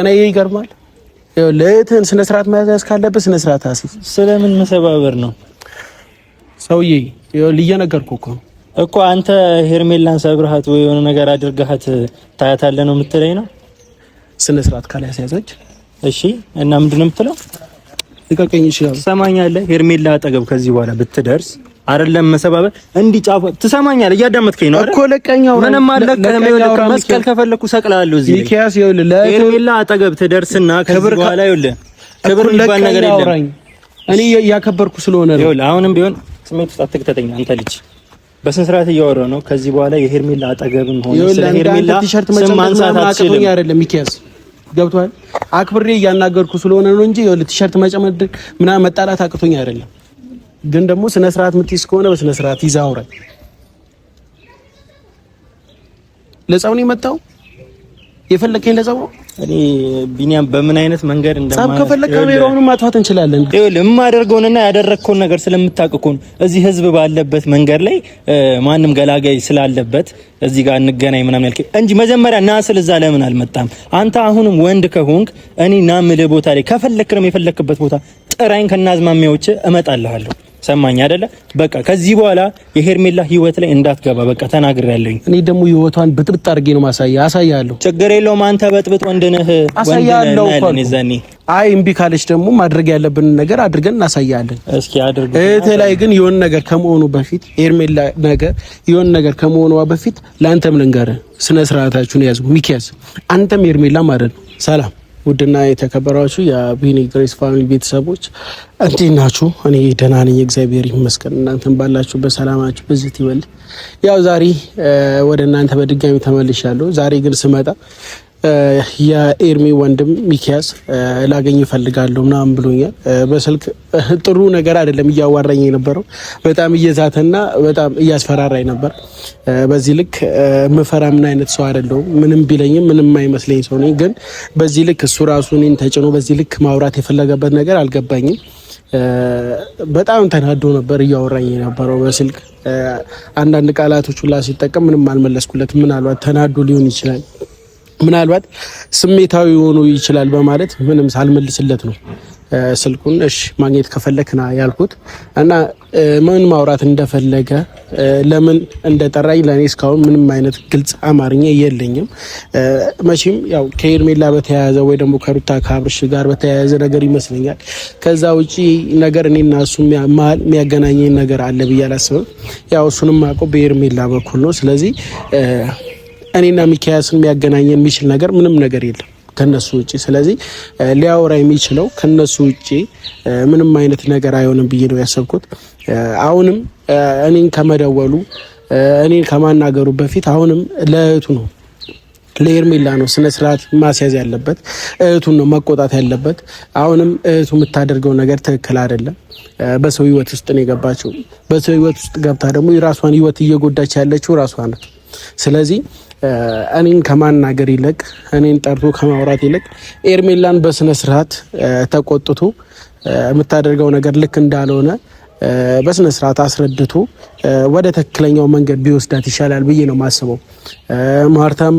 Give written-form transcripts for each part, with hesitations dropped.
እኔ ይገርማል። ለእህትህን ስነ ስርዓት መያዝ ካለበት ስነ ስርዓት አስይዝ። ስለምን መሰባበር ነው ሰውዬ? እየነገርኩህ እኮ አንተ ሄርሜላን ሰብረሃት ወይ የሆነ ነገር አድርገሃት ታያታለህ ነው የምትለኝ ነው? ስነ ስርዓት ካላስያዘች እሺ። እና ምንድነው የምትለው? ልቀቀኝ። እሺ ትሰማኛለህ? ሄርሜላ አጠገብ ከዚህ በኋላ ብትደርስ አይደለም መሰባበር እንዲህ ጫፍ ትሰማኛለህ? እያዳመጥከኝ ነው አይደል? እኮ ለቀኛው ምንም አለቀህም። ይኸውልህ መስቀል ከፈለኩ ሰቅላለሁ እዚህ ላይ ሚኪያስ። ይኸውልህ ሄርሜላ አጠገብ ትደርስና ከዚህ በኋላ ይኸውልህ ክብር የሚባል ነገር የለም። እኔ ያከበርኩ ስለሆነ ነው። ይኸውልህ አሁንም ቢሆን ስሜት ውስጥ አትክተተኝ አንተ ልጅ። በስነ ስርዓት እያወራሁ ነው። ከዚህ በኋላ የሄርሜላ አጠገብም ሆነ ስለ ሄርሜላ ስም ማንሳት አትችልም አይደለም ሚኪያስ? ገብቶሃል? አክብሬ እያናገርኩ ስለሆነ ነው እንጂ ይኸውልህ ቲሸርት መጨመድ ምናምን መጣላት አቅቶኝ አይደለም። ግን ደግሞ ስነ ስርዓት የምትይዝ ከሆነ በስነ ስርዓት ይዘህ አውራኝ። ለጸው ነው የመጣው የፈለከኝ ለጸው ነው። እኔ ቢኒያም በምን አይነት መንገድ እንደማለት ከፈለከ ካሜራውንም ማጥፋት እንችላለን። ይኸውልህ የማደርገውንና ያደረግከውን ነገር ስለምታውቅ እኮ ነው እዚህ ህዝብ ባለበት መንገድ ላይ ማንም ገላጋይ ስላለበት እዚህ ጋር እንገናኝ ምናምን ያልከኝ እንጂ መጀመሪያ ና ስል እዛ ለምን አልመጣም? አንተ አሁንም ወንድ ከሆንክ እኔ ና ምልህ ቦታ ላይ ከፈለክም የፈለክበት ቦታ ጥራኝ፣ ከናዝማሚያዎች እመጣልሃለሁ። ሰማኝ አይደለ? በቃ ከዚህ በኋላ የሄርሜላ ህይወት ላይ እንዳትገባ በቃ ተናግሬያለሁ። እኔ ደግሞ ህይወቷን ብጥብጥ አድርጌ ነው አሳያለሁ። ችግር የለውም አንተ በጥብጥ ወንድ ነህ አሳያለሁ እኮ። አይ እምቢ ካለች ደግሞ ማድረግ ያለብን ነገር አድርገን እናሳያለን። እስኪ አድርግ። እህቴ ላይ ግን የሆነ ነገር ከመሆኑ በፊት ሄርሜላ ነገር የሆነ ነገር ከመሆኗ በፊት ለአንተም ልንገርህ፣ ስነ ስርዓታችሁን ያዙ። ሚኪያስ አንተም ሄርሜላ ማለት ነው። ሰላም ውድና የተከበራችሁ የቢኒ ግሬስ ፋሚሊ ቤተሰቦች እንዴት ናችሁ? እኔ ደህና ነኝ፣ እግዚአብሔር ይመስገን። እናንተም ባላችሁበት ሰላማችሁ ብዝት ይበል። ያው ዛሬ ወደ እናንተ በድጋሚ ተመልሻለሁ። ዛሬ ግን ስመጣ የኤርሚ ወንድም ሚኪያስ ላገኝ እፈልጋለሁ ምናምን ብሎኛል። በስልክ ጥሩ ነገር አይደለም እያዋራኝ የነበረው፣ በጣም እየዛተና በጣም እያስፈራራኝ ነበር። በዚህ ልክ ምፈራ ምን አይነት ሰው አይደለሁም። ምንም ቢለኝም ምንም አይመስለኝ ሰው ነኝ። ግን በዚህ ልክ እሱ ራሱ እኔን ተጭኖ በዚህ ልክ ማውራት የፈለገበት ነገር አልገባኝም። በጣም ተናዶ ነበር እያወራኝ የነበረው በስልክ አንዳንድ ቃላቶች ሁላ ሲጠቀም ምንም አልመለስኩለት። ምናልባት ተናዶ ሊሆን ይችላል፣ ምናልባት ስሜታዊ ሆኖ ይችላል በማለት ምንም ሳልመልስለት ነው ስልኩን እሺ ማግኘት ከፈለክና ያልኩት እና ምን ማውራት እንደፈለገ ለምን እንደጠራኝ ለኔ እስካሁን ምንም አይነት ግልጽ አማርኛ የለኝም። መቼም ያው ከሄርሜላ በተያያዘ ወይ ደግሞ ከሩታ ከአብርሽ ጋር በተያያዘ ነገር ይመስለኛል። ከዛ ውጪ ነገር እኔና እሱ የሚያገናኘኝ ነገር አለ ብዬ አላስብም። ያው እሱንም አውቀው በሄርሜላ በኩል ነው። ስለዚህ እኔና ሚኪያስን የሚያገናኘን የሚችል ነገር ምንም ነገር የለም ከነሱ ውጪ። ስለዚህ ሊያወራ የሚችለው ከነሱ ውጪ ምንም አይነት ነገር አይሆንም ብዬ ነው ያሰብኩት። አሁንም እኔን ከመደወሉ እኔን ከማናገሩ በፊት አሁንም ለእህቱ ነው ለሄርሜላ ነው ስነ ስርዓት ማስያዝ ያለበት፣ እህቱን ነው መቆጣት ያለበት። አሁንም እህቱ የምታደርገው ነገር ትክክል አይደለም። በሰው ህይወት ውስጥ ነው የገባችው። በሰው ህይወት ውስጥ ገብታ ደግሞ የራሷን ህይወት እየጎዳች ያለችው ራሷ ናት። ስለዚህ እኔን ከማናገር ይልቅ እኔን ጠርቶ ከማውራት ይልቅ ሄርሜላን በስነ ስርዓት ተቆጥቶ የምታደርገው ነገር ልክ እንዳልሆነ በስነ ስርዓት አስረድቶ ወደ ትክክለኛው መንገድ ቢወስዳት ይሻላል ብዬ ነው የማስበው። ማርታም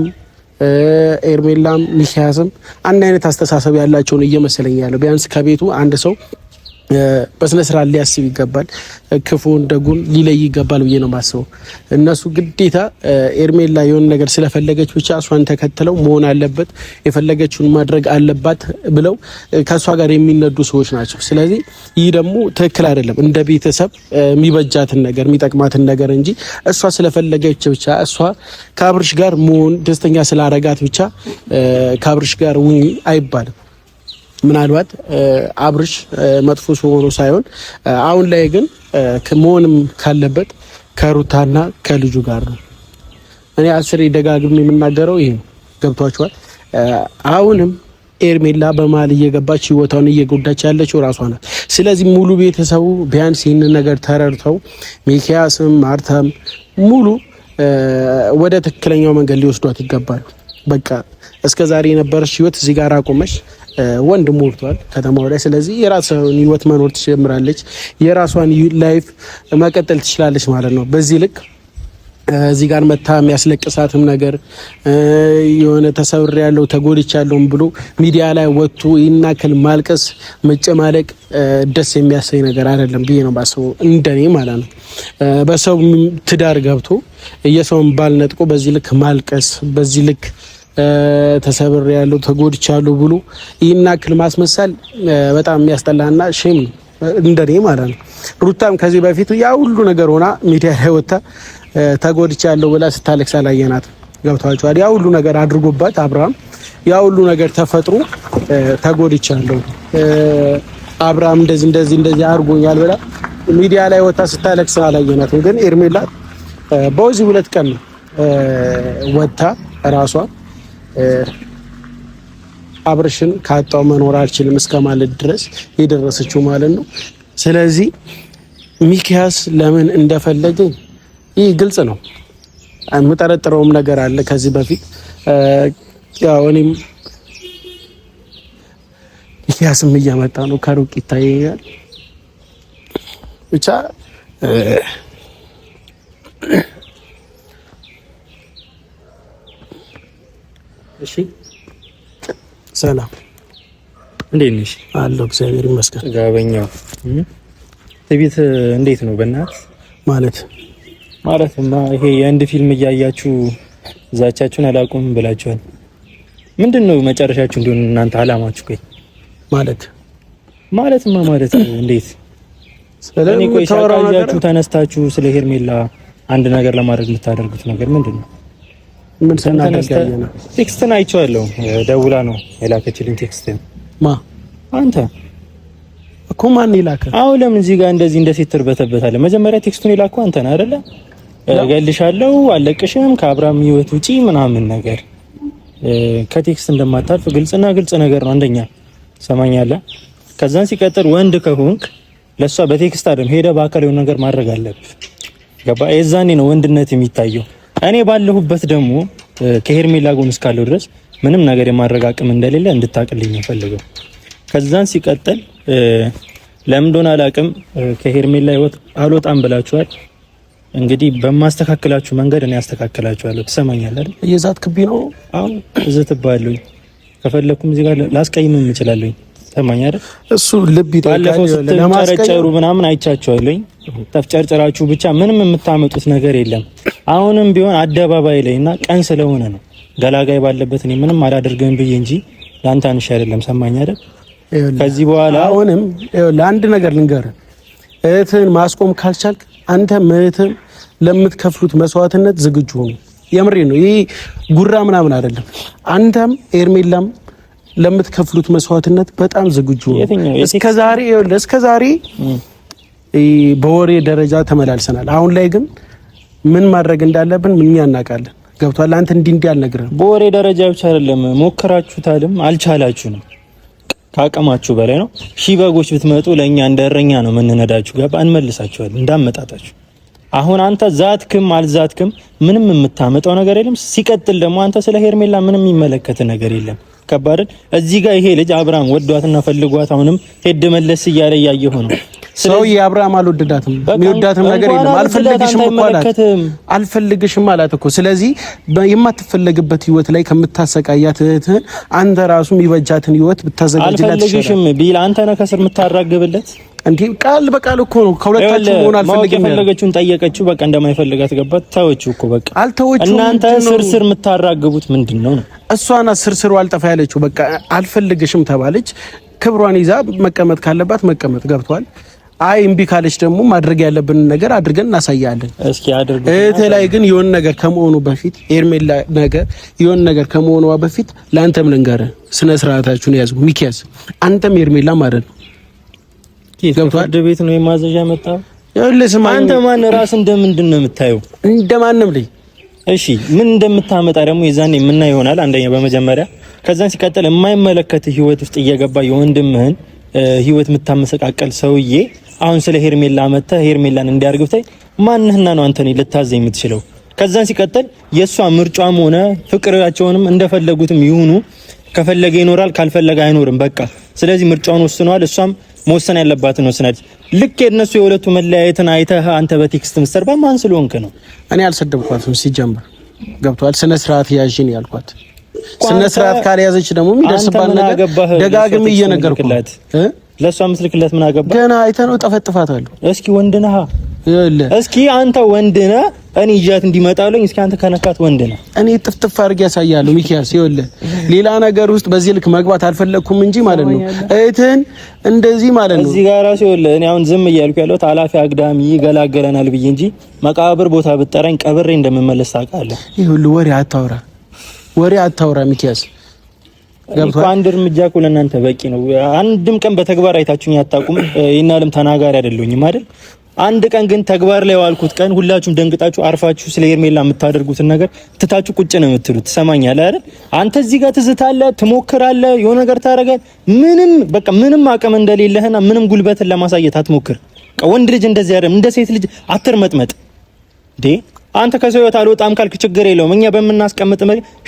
ሄርሜላም ሚኪያስም አንድ አይነት አስተሳሰብ ያላቸውን እየመሰለኝ ያለው። ቢያንስ ከቤቱ አንድ ሰው በስነ ስርዓት ሊያስብ ይገባል፣ ክፉን ደጉን ሊለይ ይገባል ብዬ ነው የማስበው። እነሱ ግዴታ ሄርሜላ የሆነ ነገር ስለፈለገች ብቻ እሷን ተከትለው መሆን አለበት የፈለገችውን ማድረግ አለባት ብለው ከእሷ ጋር የሚነዱ ሰዎች ናቸው። ስለዚህ ይህ ደግሞ ትክክል አይደለም። እንደ ቤተሰብ የሚበጃትን ነገር የሚጠቅማትን ነገር እንጂ እሷ ስለፈለገች ብቻ እሷ ከአብርሽ ጋር መሆን ደስተኛ ስላረጋት ብቻ ከአብርሽ ጋር ውይ አይባልም። ምናልባት አብርሽ መጥፎ ሆኖ ሳይሆን አሁን ላይ ግን መሆንም ካለበት ከሩታና ከልጁ ጋር ነው። እኔ አስሬ ደጋግሜ የምናገረው ይሄ ነው። ገብቷችኋል? አሁንም ሄርሜላ በመሀል እየገባች ህይወቷን እየጎዳች ያለችው ራሷ ናት። ስለዚህ ሙሉ ቤተሰቡ ቢያንስ ይህንን ነገር ተረድተው ሚኪያስም ማርታም ሙሉ ወደ ትክክለኛው መንገድ ሊወስዷት ይገባሉ። በቃ እስከ ዛሬ የነበረች ህይወት እዚህ ጋር አቆመች። ወንድ ሞልቷል ከተማው ላይ። ስለዚህ የራሷን ህይወት መኖር ትጀምራለች፣ የራሷን ላይፍ መቀጠል ትችላለች ማለት ነው። በዚህ ልክ እዚህ ጋር መታ የሚያስለቅሳትም ነገር የሆነ ተሰብር ያለው ተጎድቻ ያለውም ብሎ ሚዲያ ላይ ወጥቶ ይናከል ማልቀስ መጨማለቅ ደስ የሚያሰኝ ነገር አይደለም ብዬ ነው ባሰው እንደኔ ማለት ነው። በሰው ትዳር ገብቶ የሰውን ባል ነጥቆ በዚህ ልክ ማልቀስ በዚህ ልክ ተሰብር ያለው ተጎድቻ ያለው ብሎ ይናከል ማስመሰል በጣም የሚያስጠላና ሼም ነው እንደኔ ማለት ነው። ሩታም ከዚህ በፊት ያ ሁሉ ነገር ሆና ሚዲያ ላይ ወጣ ተጎድቻለሁ ብላ ስታለቅስ አላየናት። ገብቷቸዋል። ያ ሁሉ ነገር አድርጎባት አብርሃም ያ ሁሉ ነገር ተፈጥሮ ተጎድቻለሁ አብርሃም እንደዚህ አድርጎኛል ብላ ሚዲያ ላይ ወጣ ስታለቅስ አላየናት። ግን ኤርሜላ በዚህ 2 ቀን ወጣ ራሷ አብርሽን ካጣው መኖር አልችልም እስከማለት ድረስ የደረሰችው ማለት ነው። ስለዚህ ሚኪያስ ለምን እንደፈለገ ይህ ግልጽ ነው። የምጠረጥረውም ነገር አለ ከዚህ በፊት ያው እኔም ሚኪያስም እየመጣ ነው ከሩቅ ይታየኛል። ብቻ እሺ ሰላም እንዴት ነሽ? አለሁ እግዚአብሔር ይመስገን። ጋበኛው ቤት እንዴት ነው? በእናት ማለትማ ይሄ የአንድ ፊልም እያያችሁ ዛቻችሁን አላቁም ብላችኋል። ምንድነው መጨረሻችሁ? እንደሆነ እናንተ አላማችሁ ቆይ ማለት እንዴት ስለኔ ቆይ ሳቃያችሁ ተነስታችሁ ስለ ሄርሜላ አንድ ነገር ለማድረግ የምታደርጉት ነገር ምንድነው? ምን ሰናደርጋለህ? ቴክስትን አይቼዋለሁ። ደውላ ነው የላከችልኝ ቴክስትን። አንተ እኮ ማን ይላከ? አሁን ለምን እዚህ ጋር እንደዚህ እንደ ሴት ትርበተበታለህ? መጀመሪያ ቴክስቱን የላከው አንተ ነህ አይደለ? እገልሻለሁ፣ አለቅሽም፣ ከአብርሃም ህይወት ውጪ ምናምን ነገር ከቴክስት እንደማታልፍ ግልጽና ግልጽ ነገር ነው። አንደኛ ሰማኛለህ። ከዛን ሲቀጥል ወንድ ከሆንክ ለሷ በቴክስት አይደለም ሄደህ በአካል የሆነ ነገር ማድረግ አለብህ። ገባ? የዛኔ ነው ወንድነት የሚታየው። እኔ ባለሁበት ደግሞ ከሄርሜላ ጎን እስካለው ድረስ ምንም ነገር የማድረግ አቅም እንደሌለ እንድታቅልኝ ፈልገው። ከዛን ሲቀጥል ለምን እንደሆነ አላቅም ከሄርሜላ ህይወት አልወጣም ብላችኋል። እንግዲህ በማስተካከላችሁ መንገድ እኔ አስተካክላችኋለሁ። ትሰማኛለህ አይደል? እየዛትክቢ ነው። አሁን እዘትባለሁ። ከፈለኩም እዚህ ጋር ላስቀይምም እችላለሁ። ትሰማኛለህ አይደል? እሱ ልብ ይጠይቃል። ለማስቀየሩ ምናምን አይቻችኋለሁ። ተፍጨርጭራችሁ ብቻ ምንም የምታመጡት ነገር የለም። አሁንም ቢሆን አደባባይ ላይና ቀን ስለሆነ ነው ገላጋይ ባለበት እኔ ምንም አላደርግም ብዬ እንጂ ላንተ አንሽ አይደለም። ሰማኝ አይደል? ከዚህ በኋላ አሁንም ለአንድ ነገር ልንገርህ፣ እህትህን ማስቆም ካልቻልክ አንተ እህትህን ለምትከፍሉት መስዋዕትነት ዝግጁ ሁኑ። የምሬ ነው። ይሄ ጉራ ምናምን አይደለም። አንተም ኤርሜላም ለምትከፍሉት መስዋዕትነት በጣም ዝግጁ ሁኑ። እስከዛሬ በወሬ ደረጃ ተመላልሰናል። አሁን ላይ ግን ምን ማድረግ እንዳለብን ምን እናውቃለን። ገብቷል? አንተ እንዲህ አልነግርህም። በወሬ ደረጃ ብቻ አይደለም ሞከራችሁታልም አልቻላችሁንም። ካቀማችሁ በላይ ነው። ሺህ በጎች ብትመጡ ለኛ እንደረኛ ነው የምንነዳችሁ። ገባ? እንመልሳችኋለን እንዳመጣጣችሁ። አሁን አንተ ዛትክም አልዛትክም ምንም የምታመጣው ነገር የለም። ሲቀጥል ደግሞ አንተ ስለ ሄርሜላ ምንም የሚመለከት ነገር የለም። ከባድን እዚህ ጋር ይሄ ልጅ አብርሃም ወዷትና ፈልጓት አሁንም ሄድ መለስ እያለ ያየው ነው። ሰው የአብርሃም አልወደዳትም፣ የሚወዳትም ነገር የለም። አልፈልግሽም አላት እኮ። ስለዚህ የማትፈለግበት ህይወት ላይ ከምታሰቃያት እህትህን አንተ ራሱ የሚበጃትን ህይወት ብታዘጋጅላት ይችላል። አልፈልግሽም ቢል አንተ ነህ ከስር የምታራግብለት እንዴ? ቃል በቃል እኮ ነው። ከሁለታችሁ ሆነ አልፈልግም የፈለገችውን ጠየቀችው። በቃ እንደማይፈልጋት ገባት። ታወችው እኮ በቃ አልተወችው። እናንተ ስርስር የምታራግቡት ምንድነው ነው? እሷና ስርስሩ አልጠፋ ያለችው በቃ አልፈልግሽም ተባለች። ክብሯን ይዛ መቀመጥ ካለባት መቀመጥ። ገብቷል? አይ እምቢ ካለች ደግሞ ማድረግ ያለብን ነገር አድርገን እናሳያለን። እስኪ አድርጉ። እህቴ ላይ ግን የሆነ ነገር ከመሆኑ በፊት ኤርሜላ ነገር የሆነ ነገር ከመሆኑ በፊት ለአንተም ልንገርህ፣ ስነ ስርዓታችሁን ያዙ። ሚኪያስ አንተም ኤርሜላ ማለት ነው። ፍርድ ቤት ነው የማዘዣ መጣው። አንተ ማን ራስ እንደምንድን ነው የምታየው? እንደማንም ልጅ እሺ፣ ምን እንደምታመጣ ደግሞ የዛኔ ምን ይሆናል። አንደኛ በመጀመሪያ ከዛን ሲቀጥል የማይመለከት ህይወት ውስጥ እየገባ የወንድምህን ህይወት የምታመሰቃቀል ሰውዬ አሁን ስለ ሄርሜላ መጣ ሄርሜላን እንዲያርግብታይ ማንህና ነው አንተ ነው ልታዘኝ የምትችለው? ከዛን ሲቀጥል የሷ ምርጫም ሆነ ፍቅራቸውንም እንደፈለጉትም ይሁኑ። ከፈለገ ይኖራል፣ ካልፈለገ አይኖርም። በቃ ስለዚህ ምርጫውን ወስኗል። እሷም መወሰን ያለባትን ወስናለች። ልክ የነሱ የሁለቱ መለያየትን አይተህ አንተ በቴክስት ምስተር በማን ስለሆንክ ነው? እኔ አልሰደብኳትም ሲጀምር ገብቷል። ስነ ስርዓት ያዥን ያልኳት ስነ ስርዓት ካልያዘች ደግሞ የሚደርስባት ነገር ደጋግሜ እየነገርኩላት ለሷ ምስልክለት ምን አገባ ገና አይተነው ጠፈጥፋታለሁ። እስኪ ወንድ ነህ እስኪ አንተ ወንድ ነህ እኔ ይዣት እንዲመጣለኝ እስኪ አንተ ከነካት ወንድ ነህ። እኔ ጥፍጥፍ አድርጌ ያሳያለሁ ሚኪያስ ይኸውልህ ሌላ ነገር ውስጥ በዚህ ልክ መግባት አልፈለኩም እንጂ ማለት ነው እህትን እንደዚህ ማለት ነው እዚህ ጋር ራሱ ይኸውልህ እኔ አሁን ዝም እያልኩ ያለሁት ኃላፊ አግዳሚ ይገላገለናል ብዬ እንጂ መቃብር ቦታ ብትጠራኝ ቀብሬ እንደምመለስ ታውቃለህ። ይኸውልህ ወሬ አታውራ ሚኪያስ ገብቷል። አንድ እርምጃ እኮ ለእናንተ በቂ ነው። አንድም ቀን በተግባር አይታችሁኝ አታውቁም። ይናለም ተናጋሪ አይደለሁኝም አይደል? አንድ ቀን ግን ተግባር ላይ ዋልኩት ቀን ሁላችሁም ደንግጣችሁ አርፋችሁ ስለ ሄርሜላ የምታደርጉትን ነገር ትታችሁ ቁጭ ነው የምትሉት። ትሰማኛለህ አይደል? አንተ እዚህ ጋር ትዝታለህ፣ ትሞክራለህ፣ የሆነ ነገር ታደርጋለህ። ምንም አቅም እንደሌለህና ምንም ጉልበትን ለማሳየት አትሞክር። ወንድ ልጅ እንደዚህ አይደለም። እንደ ሴት ልጅ አትርመጥመጥ እንዴ። አንተ ከሰው ህይወት አልወጣም ካልክ ችግር የለውም። እኛ በመናስቀምጥ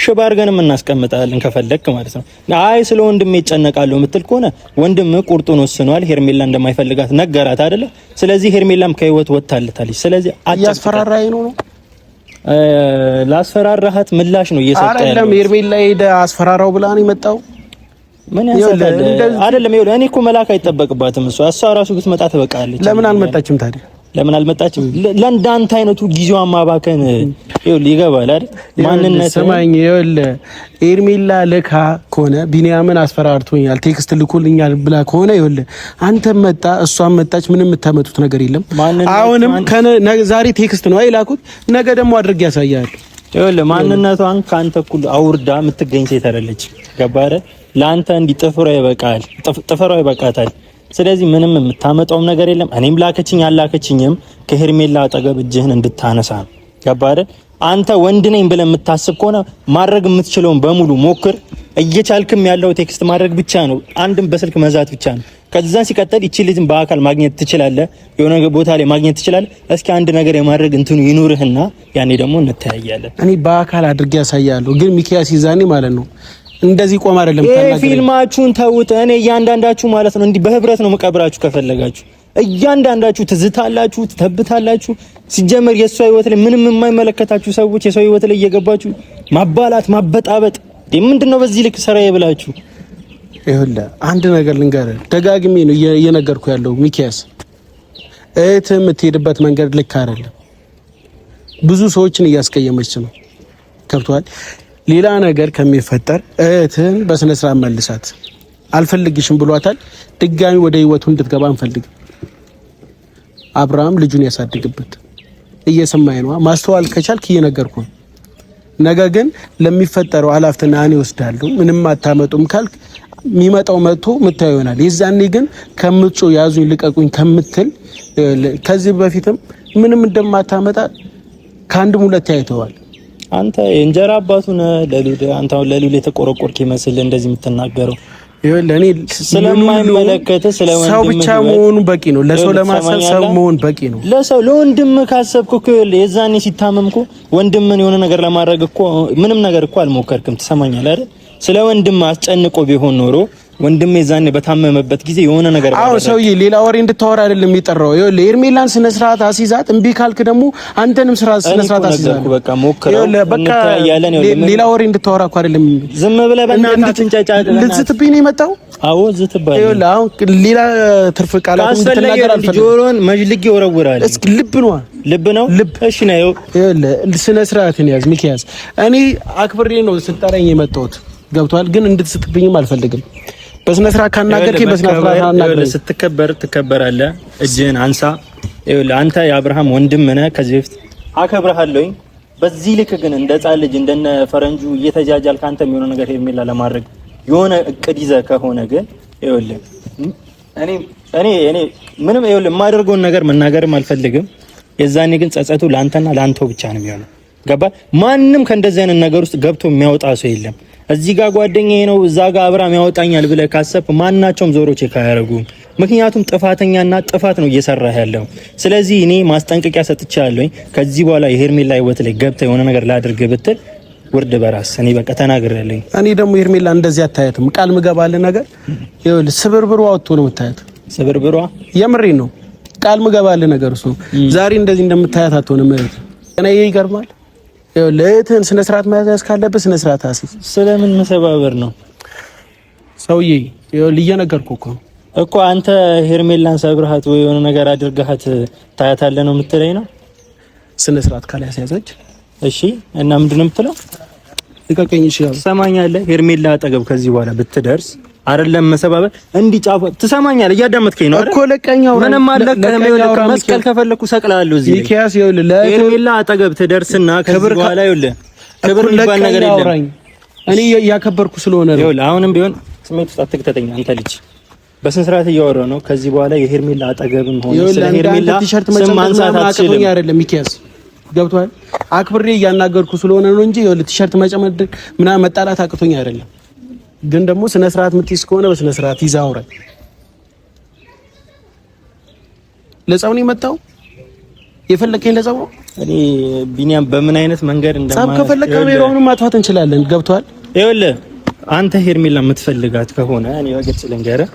ሽባ አድርገንም እናስቀምጣለን ከፈለክ ማለት ነው። አይ ስለ ወንድሜ እጨነቃለሁ የምትል ከሆነ ወንድም ቁርጡን ወስኗል። ሄርሜላ እንደማይፈልጋት ነገራት አይደለ? ስለዚህ ሄርሜላም ከህይወት ወጣለታለች። ስለዚህ እያስፈራራኝ ነው ላስፈራራሃት ምላሽ ነው እየሰጠ ያለው አይደለም። ሄርሜላ ሄደ አስፈራራው ብላ ነው የመጣው። ምን ያሰጣል አይደለም። ይኸውልህ እኔ እኮ መላክ አይጠበቅባትም። እሷ ራሱ ብትመጣ ትበቃለች። ለምን አልመጣችም ታዲያ? ለምን አልመጣችም? ለእንዳንተ አይነቱ ጊዜዋን ማባከን ይኸውልህ ይገባል አይደል? ማንነት ሰማኝ። ይኸውልህ ሄርሜላ ልካ ከሆነ ቢኒያምን አስፈራርቶኛል ቴክስት ልኮልኛል ብላ ከሆነ ይኸውልህ አንተም መጣ እሷም መጣች፣ ምንም የምታመጡት ነገር የለም። አሁንም ዛሬ ቴክስት ነው አይላኩት፣ ነገ ደግሞ አድርጌ ያሳያል። ይኸውልህ ማንነቷን ካንተ እኩል አውርዳ የምትገኝ ሴት አይደለች። ገባህ አይደል? ለአንተ እንዲህ ጥፍሯ ይበቃታል። ስለዚህ ምንም የምታመጣውም ነገር የለም። እኔም ላከችኝ አላከችኝም ከሄርሜላ አጠገብ እጅህን እንድታነሳ ነው። ገባህ አይደል? አንተ ወንድ ነኝ ብለህ የምታስብ ከሆነ ማድረግ የምትችለውን በሙሉ ሞክር። እየቻልክም ያለው ቴክስት ማድረግ ብቻ ነው። አንድም በስልክ መዛት ብቻ ነው። ከዛ ሲቀጥል እቺ ልጅን በአካል ማግኘት ትችላለህ፣ የሆነ ቦታ ላይ ማግኘት ትችላለህ። እስኪ አንድ ነገር የማድረግ እንትኑ ይኑርህና ያኔ ደግሞ እንተያያለን። እኔ በአካል አድርጌ ያሳያለሁ። ግን ሚኪያስ ይዛኔ ማለት ነው እንደዚህ ቆም አይደለም ታላቅ ፊልማችሁን ተውት። እኔ እያንዳንዳችሁ ማለት ነው እንዲህ በህብረት ነው መቀብራችሁ። ከፈለጋችሁ እያንዳንዳችሁ ትዝታላችሁ፣ ትተብታላችሁ። ሲጀመር የሷ ህይወት ላይ ምንም የማይመለከታችሁ ሰዎች የሷ ህይወት ላይ እየገባችሁ ማባላት፣ ማበጣበጥ ምንድነው? በዚህ ልክ ስራዬ ብላችሁ ይኸውልህ አንድ ነገር ልንገርህ፣ ደጋግሜ ነው እየነገርኩ ያለው ሚኪያስ፣ እህትህ የምትሄድበት መንገድ ልክ አይደለም። ብዙ ሰዎችን እያስቀየመች ነው። ከብቷል። ሌላ ነገር ከሚፈጠር እህትን በስነ ስርዓት መልሳት። አልፈልግሽም ብሏታል። ድጋሚ ወደ ህይወቱ እንድትገባ አንፈልግ። አብርሃም ልጁን ያሳድግበት። እየሰማኝ ነው። ማስተዋል ከቻልክ እየነገርኩ ነው። ነገ ግን ለሚፈጠረው ኃላፊነት እኔ ወስዳለሁ። ምንም አታመጡም ካልክ የሚመጣው መጥቶ ምታየው ይሆናል። የዛኔ ግን ከምጮ ያዙኝ ልቀቁኝ ከምትል ከዚህ በፊትም ምንም እንደማታመጣ ከአንድም ሁለት ያይተዋል። አንተ የእንጀራ አባቱ ነህ ለሉል። አንተ አሁን ለሉል የተቆረቆርክ ይመስል እንደዚህ የምትናገረው ለኔ ስለማይመለከት ስለወንድም ሰው ብቻ መሆኑ በቂ ነው። ለሰው ለማሰብ ሰው መሆን በቂ ነው። ለሰው ለወንድም ካሰብኩ እኮ የዛኔ ሲታመምኩ ወንድምን የሆነ ነገር ለማድረግ እኮ ምንም ነገር እኮ አልሞከርክም። ትሰማኛለህ አይደል? ስለ ወንድም አስጨንቆ ቢሆን ኖሮ ወንድሜ ዛኔ በታመመበት ጊዜ የሆነ ነገር አዎ ሰውዬ ሌላ ወሬ እንድታወራ አይደለም የሚጠራው። ይኸውልህ ሄርሜላን ስነ ስርዓት አስይዛት። እምቢ ካልክ ደግሞ አንተንም ስነ ስርዓት አስይዛት። በቃ ሞክረው በቃ ሌላ ወሬ እንድታወራ እኮ አይደለም። ዝም ብለህ በእናትህ ትንጫጫ ልትዝትብኝ ነው የመጣው። አዎ ዝትባል። ይኸውልህ አሁን ሌላ ትርፍ ቃላት እንድትናገር አልፈልግም። ጆሮን መጅልግ ይወረውራል። እስኪ ልብ ነው ልብ እሺ ነው። ይኸውልህ ስነ ስርዓትን ያዝ ሚኪያስ። እኔ አክብሬ ነው ስጠራኝ የመጣሁት ገብቷል። ግን እንድትስትብኝም አልፈልግም። በስነ ስርዓት ካናገርከኝ በስነ ስርዓት አናገረኝ። ስትከበር ትከበራለህ። እጅህን አንሳ። ይኸውልህ አንተ የአብርሃም ወንድም ነህ። ከዚህ በፊት አከብርሃለሁኝ። በዚህ ልክ ግን እንደ ሕፃን ልጅ እንደነ ፈረንጁ እየተጃጃል ካንተ የሚሆነው ነገር ሄርሜላ ለማድረግ የሆነ እቅድ ይዘህ ከሆነ ግን ይኸውልህ እኔ ምንም ይኸውልህ የማደርገውን ነገር መናገርም አልፈልግም። የዛኔ ግን ጸጸቱ ለአንተና ለአንተው ብቻ ነው የሚሆነው። ገባህ? ማንም ከእንደዚህ አይነት ነገር ውስጥ ገብቶ የሚያወጣ ሰው የለም። እዚህ ጋር ጓደኛዬ ነው እዛ ጋር አብርሃም ያወጣኛል ብለህ ካሰብክ ማናቸውም ዞሮች ካያረጉም። ምክንያቱም ጥፋተኛና ጥፋት ነው እየሰራህ ያለው። ስለዚህ እኔ ማስጠንቀቂያ ሰጥቻለሁኝ። ከዚህ በኋላ የሄርሜላ ህይወት ላይ ገብተህ የሆነ ነገር ላድርግ ብትል ውርድ በራስ እኔ በቃ ተናግሬያለሁኝ። እኔ ደግሞ ሄርሜላ እንደዚህ አታያትም። ቃል ምገባልህ ነገር ይኸውልህ ስብርብሯ ወጥቶ ነው የምታያት። ስብርብሯ የምሬን ነው። ቃል ምገባልህ ነገር እሱ ዛሬ እንደዚህ እንደምታያት አትሆንም ማለት እኔ ይገርማል። ለእህትህን ስነ ስርዓት መያዝ ካለበት ስነ ስርዓት አስይዝ። ስለምን መሰባበር ነው ሰውዬ? ልየነገርኩህ እኮ አንተ ሄርሜላን ሰብረሃት ወይ የሆነ ነገር አድርገሃት ታያታለህ ነው የምትለኝ ነው? ስነ ስርዓት ካላያዘች እሺ። እና ምንድነው የምትለው? ልቀቀኝ። እሺ ትሰማኛለህ? ሄርሜላ አጠገብ ከዚህ በኋላ ብትደርስ አይደለም መሰባበር እንዲህ ጫፍ ትሰማኛለህ? እያዳመጥከኝ ነው አይደል? እኮ ለቀኝ አውራ ምንም አለቀም። ይኸውልህ መስቀል ከፈለኩ ሰቅላለሁ እዚህ ሚኪያስ። ይኸውልህ ሄርሜላ አጠገብ ትደርስና ከዚህ በኋላ ይኸውልህ ክብር የሚባል ነገር የለም። እኔ ያከበርኩ ስለሆነ ነው። ይኸውልህ አሁንም ቢሆን ስሜት ውስጥ አትክተተኝ አንተ ልጅ። በስነ ስርዓት እያወራሁ ነው። ከዚህ በኋላ የሄርሜላ አጠገብም ሆነ ስለ ሄርሜላ ስም ማንሳት አትችልም አይደለም ሚኪያስ? ገብቶሃል? አክብሬ እያናገርኩ ስለሆነ ነው እንጂ ይኸውልህ ቲሸርት መጨመድ ምናምን መጣላት አቅቶኝ አይደለም። ግን ደግሞ ስነ ስርዓት የምትይዝ ከሆነ በስነ ስርዓት ይዘህ አውራኝ። ለጸብ ነው የመጣው? የፈለከኝ ለጸብ ነው? እኔ ቢኒያም በምን አይነት መንገድ ጸብ ከፈለክ ካሜራውንም ማጥፋት እንችላለን። ገብቶሃል? ይኸውልህ አንተ ሄርሜላ የምትፈልጋት ከሆነ እኔ ወገጭ ልንገርህ፣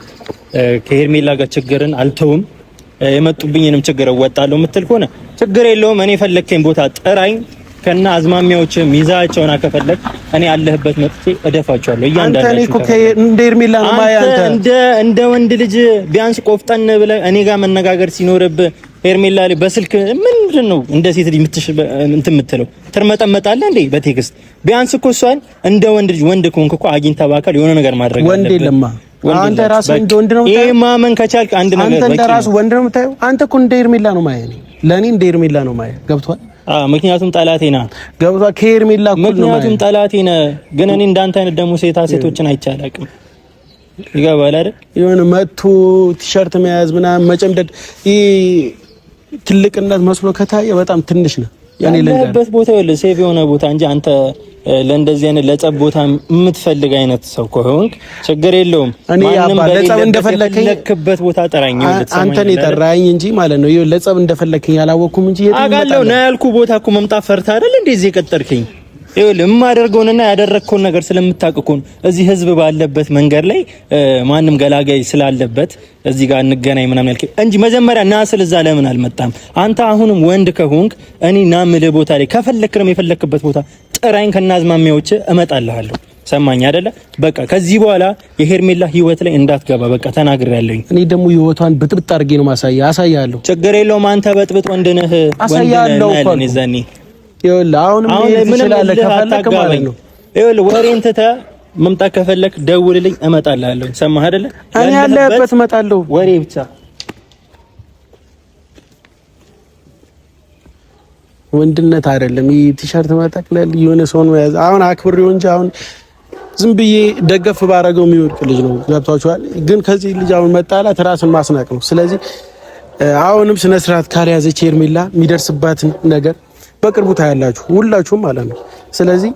ከሄርሜላ ጋር ችግርን አልተውም፣ የመጡብኝንም ችግር እወጣለሁ የምትል ከሆነ ችግር የለውም። እኔ ፈለከኝ ቦታ ጥራኝ፣ ከና አዝማሚያዎችም ይዛቸውና ከፈለክ እኔ ያለህበት መጥቼ እደፋቸዋለሁ። እያንዳንዳችሁ አንተ እኮ እንደ ሄርሜላ ነው ማያ አንተ እንደ ወንድ ልጅ ቢያንስ ቆፍጠን ብለህ እኔ ጋር መነጋገር ሲኖርብህ ሄርሜላ ላይ በስልክ ምንድነው እንደ ሴት ልጅ የምትለው ትርመጠመጣለህ እንዴ? በቴክስት ቢያንስ እኮ እሷን እንደ ወንድ ልጅ ወንድ ከሆንክ እኮ አግኝተህ በአካል የሆነ ነገር ማድረግ አለብህ። ወንድ የለማ አንተ ራስህ እንደ ወንድ ነው የምታየው። ይሄ ማመን ከቻልክ አንድ ነገር አንተ እንደ ራስህ ወንድ ነው የምታየው። አንተ እኮ እንደ ሄርሜላ ነው ማያ ነው። ለኔ እንደ ሄርሜላ ነው ማያ። ገብቶሃል? ምክንያቱም ጠላቴ ነህ። ገብቶሃል? ከሄርሜላ እኮ ነው። ምክንያቱም ጠላቴ ነህ። ግን እኔ እንዳንተ አይነት ደግሞ ሴቶችን አይቼ አላውቅም። ይገባል አይደል? የሆነ መጥቶ ቲሸርት መያዝ ምናምን መጨምደድ ይሄ ትልቅነት መስሎ ከታየ በጣም ትንሽ ነው። ያኔ ለበት ቦታ ይወል ሴፍ የሆነ ቦታ እንጂ አንተ ለእንደዚህ አይነት ለጸብ ቦታ የምትፈልግ አይነት ሰው ከሆንክ ችግር የለውም። እኔ አባ ለጸብ እንደፈለከኝ ለክበት ቦታ ጠራኝ። አንተን የጠራኝ እንጂ ማለት ነው። ይኸው ለጸብ እንደፈለከኝ ያላወኩም እንጂ አውቃለሁ ነው ያልኩ ቦታ እኮ መምጣት ፈርታ አይደል እንደዚህ የቀጠርከኝ? ይኸውልህ የማደርገውንና ያደረግከውን ነገር ስለምታውቅ እኮ ነው። እዚህ ህዝብ ባለበት መንገድ ላይ ማንም ገላጋይ ስላለበት እዚህ ጋር እንገናኝ ምናምን ያልከኝ እንጂ መጀመሪያ ና ስል እዛ ለምን አልመጣም? አንተ አሁንም ወንድ ከሆንክ እኔ ና ምልህ ቦታ ላይ ከፈለክም የፈለክበት ቦታ ጥራኝ፣ ከናዝማሚያዎች እመጣልሃለሁ። ሰማኝ አይደለ? በቃ ከዚህ በኋላ የሄርሜላ ህይወት ላይ እንዳትገባ በቃ ተናግሬያለሁኝ። እኔ ደግሞ ህይወቷን ብጥብጥ አድርጌ ነው አሳያለሁ። ችግር የለውም። አንተ በጥብጥ ወንድ ነህ። አሳያለሁ እኮ ነኝ። ይኸውልህ አሁንም ምንላለ ከፈለክ ማለት ነው። ይኸውልህ ወሬን ትተህ መምጣት ከፈለክ ደውልልኝ፣ እመጣልሃለሁ። ሰማህ አይደለ? እኔ ያለህበት እመጣለሁ። ወሬ ብቻ ወንድነት አይደለም። ይሄ ቲሸርት መጠቅለል የሆነ ሰውን መያዝ አሁን አክብሬው እንጂ አሁን ዝም ብዬ ደገፍ ባረገው የሚወድቅ ልጅ ነው። ገብቷችኋል? ግን ከዚህ ልጅ አሁን መጣላት ራስን ማስናቅ ነው። ስለዚህ አሁንም ስነ ስርዓት ካልያዘች ሄርሜላ የሚደርስባትን ነገር በቅርቡ ታያላችሁ ሁላችሁም ማለት ነው። ስለዚህ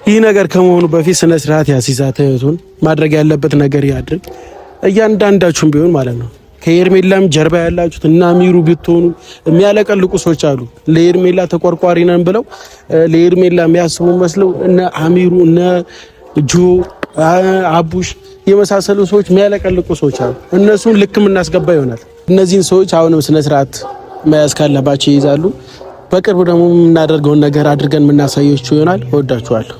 ይህ ነገር ከመሆኑ በፊት ስነ ስርዓት ያስይዛት፣ እህቱን ማድረግ ያለበት ነገር ያድርግ። እያንዳንዳችሁም ቢሆን ማለት ነው። ከሄርሜላም ጀርባ ያላችሁት እና አሚሩ ብትሆኑ የሚያለቀልቁ ሰዎች አሉ። ለሄርሜላ ተቆርቋሪ ነን ብለው ለሄርሜላ የሚያስቡ መስለው እነ አሚሩ እነ ጆ አቡሽ የመሳሰሉ ሰዎች የሚያለቀልቁ ሰዎች አሉ። እነሱን ልክም እናስገባ ይሆናል። እነዚህን ሰዎች አሁንም ስነ ስርዓት መያዝ ካለባቸው ይይዛሉ። በቅርቡ ደግሞ የምናደርገውን ነገር አድርገን የምናሳያችሁ ይሆናል። እወዳችኋለሁ።